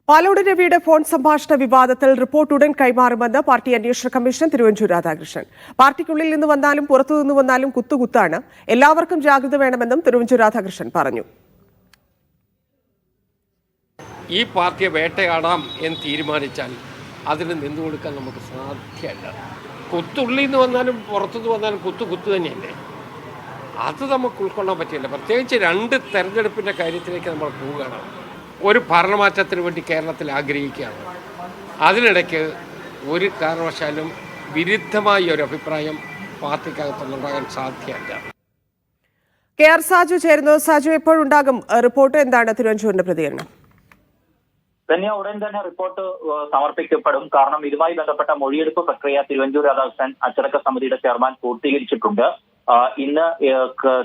പാലോട് രവിയുടെ ഫോൺ സംഭാഷണ വിവാദത്തിൽ റിപ്പോർട്ട് ഉടൻ കൈമാറുമെന്ന് പാർട്ടി അന്വേഷണ കമ്മീഷൻ തിരുവഞ്ചൂർ രാധാകൃഷ്ണൻ. പാർട്ടിക്കുള്ളിൽ നിന്ന് വന്നാലും പുറത്തുനിന്ന് വന്നാലും കുത്തുകുത്താണ്. എല്ലാവർക്കും ജാഗ്രത വേണമെന്നും തിരുവഞ്ചൂർ രാധാകൃഷ്ണൻ പറഞ്ഞു. ഈ പാർട്ടിയെ വേട്ടയാടാം എന്ന് തീരുമാനിച്ചാൽ അതിന് നിന്നുകൊടുക്കാൻ നമുക്ക് സാധ്യമല്ല. കുത്തുള്ളിൽ നിന്ന് വന്നാലും പുറത്തുനിന്ന് വന്നാലും കുത്തു തന്നെയല്ലേ. അത് നമുക്ക് ഉൾക്കൊള്ളാൻ പറ്റില്ല. പ്രത്യേകിച്ച് രണ്ട് തെരഞ്ഞെടുപ്പിൻ്റെ കാര്യത്തിലേക്ക് നമ്മൾ പോവുകയാണ്. ഒരു ഭരണമാറ്റത്തിന് വേണ്ടി കേരളത്തിൽ ആഗ്രഹിക്കുകയാണ്. അതിനിടയ്ക്ക് ഒരു കാരണവശാലും വിരുദ്ധമായ ഒരു അഭിപ്രായം പാർട്ടിക്കകത്തുണ്ടാകാൻ സാധ്യമല്ല. KR സാജു ചേരുന്നു. സാജു, എപ്പോഴുണ്ടാകും റിപ്പോർട്ട്? എന്താണ് തിരുവഞ്ചൂരിന്റെ പ്രതികരണം? തന്നെ ഉടൻ തന്നെ റിപ്പോർട്ട് സമർപ്പിക്കപ്പെടും. കാരണം ഇതുമായി ബന്ധപ്പെട്ട മൊഴിയെടുപ്പ് പ്രക്രിയ തിരുവഞ്ചൂർ രാധാകൃഷ്ണൻ അച്ചടക്ക സമിതിയുടെ ചെയർമാൻ പൂർത്തീകരിച്ചിട്ടുണ്ട്. ഇന്ന്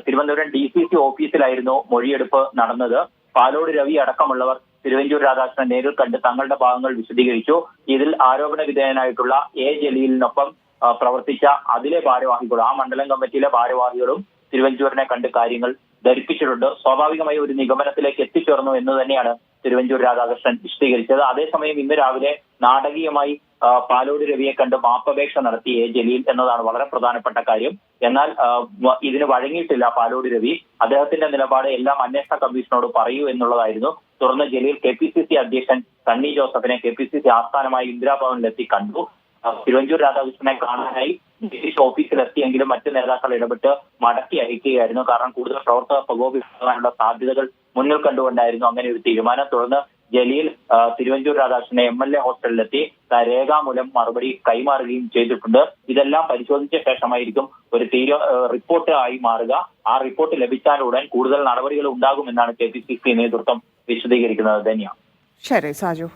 തിരുവനന്തപുരം DCC ഓഫീസിലായിരുന്നു മൊഴിയെടുപ്പ് നടന്നത്. പാലോട് രവി അടക്കമുള്ളവർ തിരുവഞ്ചൂർ രാധാകൃഷ്ണൻ നേരിൽ കണ്ട് തങ്ങളുടെ ഭാഗങ്ങൾ വിശദീകരിച്ചു. ഇതിൽ ആരോപണ വിധേയനായിട്ടുള്ള ജലീലിനൊപ്പം പ്രവർത്തിച്ച അതിലെ ഭാരവാഹികളും ആ മണ്ഡലം കമ്മിറ്റിയിലെ ഭാരവാഹികളും തിരുവഞ്ചൂരിനെ കണ്ട് കാര്യങ്ങൾ ധരിപ്പിച്ചിട്ടുണ്ട്. സ്വാഭാവികമായി ഒരു നിഗമനത്തിലേക്ക് എത്തിച്ചേർന്നു എന്ന് തന്നെയാണ് തിരുവഞ്ചൂർ രാധാകൃഷ്ണൻ വിശദീകരിച്ചത്. അതേസമയം ഇന്ന് രാവിലെ നാടകീയമായി പാലോട് രവിയെ കണ്ട് മാപ്പപേക്ഷ നടത്തി ജലീൽ എന്നതാണ് വളരെ പ്രധാനപ്പെട്ട കാര്യം. എന്നാൽ ഇതിന് വഴങ്ങിയിട്ടില്ല പാലോട് രവി. അദ്ദേഹത്തിന്റെ നിലപാട് എല്ലാം അന്വേഷണ കമ്മീഷനോട് പറയൂ എന്നുള്ളതായിരുന്നു. തുടർന്ന് ജലീൽ KPCC അധ്യക്ഷൻ സണ്ണി ജോസഫിനെ KPCC ആസ്ഥാനമായ ഇന്ദിരാഭവനിലെത്തി കണ്ടു. തിരുവഞ്ചൂർ രാധാകൃഷ്ണനെ കാണാനായി DCC ഓഫീസിലെത്തിയെങ്കിലും മറ്റ് നേതാക്കൾ ഇടപെട്ട് മടക്കി അയക്കുകയായിരുന്നു. കാരണം കൂടുതൽ പ്രവർത്തക പ്രകോപിക്കാനുള്ള സാധ്യതകൾ മുന്നിൽ കണ്ടുകൊണ്ടായിരുന്നു അങ്ങനെ ഒരു തീരുമാനം. തുടർന്ന് ജലീൽ തിരുവഞ്ചൂർ രാധാകൃഷ്ണനെ MLA ഹോസ്റ്റലിലെത്തി രേഖാമൂലം മറുപടി കൈമാറുകയും ചെയ്തിട്ടുണ്ട്. ഇതെല്ലാം പരിശോധിച്ച ശേഷമായിരിക്കും ഒരു റിപ്പോർട്ട് ആയി മാറുക. ആ റിപ്പോർട്ട് ലഭിച്ചാലുടൻ കൂടുതൽ നടപടികൾ ഉണ്ടാകുമെന്നാണ് KPCC നേതൃത്വം വിശദീകരിക്കുന്നത്. ധന്യ. ശരി സാജു.